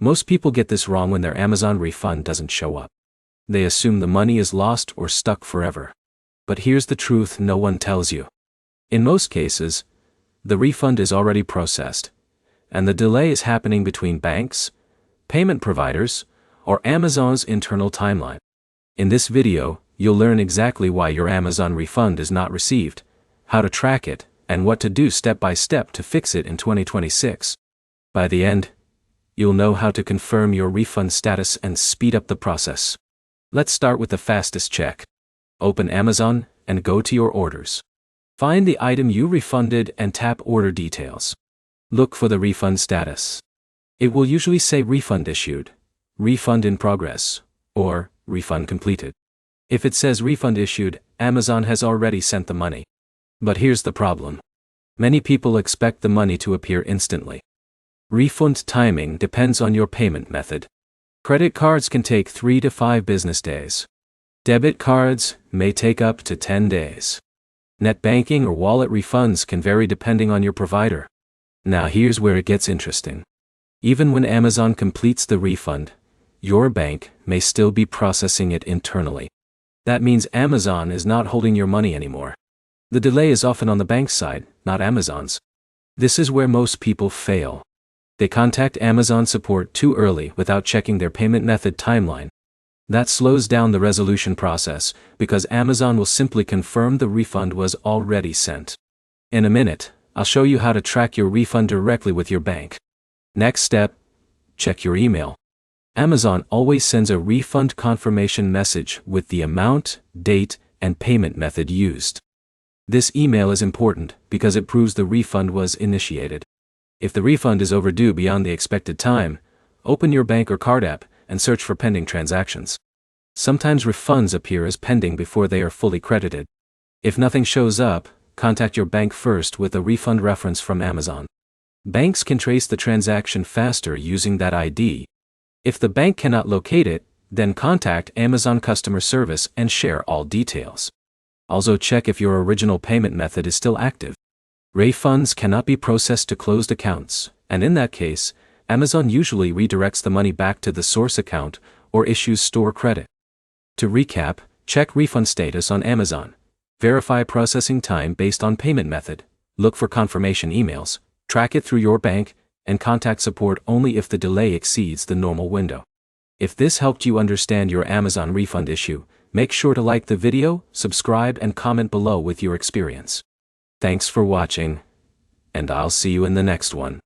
Most people get this wrong when their Amazon refund doesn't show up. They assume the money is lost or stuck forever. But here's the truth no one tells you. In most cases, the refund is already processed, and the delay is happening between banks, payment providers, or Amazon's internal timeline. In this video, you'll learn exactly why your Amazon refund is not received, how to track it, and what to do step by step to fix it in 2026. By the end, you'll know how to confirm your refund status and speed up the process. Let's start with the fastest check. Open Amazon and go to your orders. Find the item you refunded and tap Order Details. Look for the refund status. It will usually say Refund Issued, Refund in Progress, or Refund Completed. If it says Refund Issued, Amazon has already sent the money. But here's the problem. Many people expect the money to appear instantly. Refund timing depends on your payment method. Credit cards can take 3 to 5 business days. Debit cards may take up to 10 days. Net banking or wallet refunds can vary depending on your provider. Now here's where it gets interesting. Even when Amazon completes the refund, your bank may still be processing it internally. That means Amazon is not holding your money anymore. The delay is often on the bank's side, not Amazon's. This is where most people fail. They contact Amazon support too early without checking their payment method timeline. That slows down the resolution process because Amazon will simply confirm the refund was already sent. In a minute, I'll show you how to track your refund directly with your bank. Next step, check your email. Amazon always sends a refund confirmation message with the amount, date, and payment method used. This email is important because it proves the refund was initiated. If the refund is overdue beyond the expected time, open your bank or card app and search for pending transactions. Sometimes refunds appear as pending before they are fully credited. If nothing shows up, contact your bank first with a refund reference from Amazon. Banks can trace the transaction faster using that ID. If the bank cannot locate it, then contact Amazon customer service and share all details. Also check if your original payment method is still active. Refunds cannot be processed to closed accounts, and in that case, Amazon usually redirects the money back to the source account or issues store credit. To recap, check refund status on Amazon. Verify processing time based on payment method. Look for confirmation emails. Track it through your bank, and contact support only if the delay exceeds the normal window. If this helped you understand your Amazon refund issue, make sure to like the video, subscribe, and comment below with your experience. Thanks for watching, and I'll see you in the next one.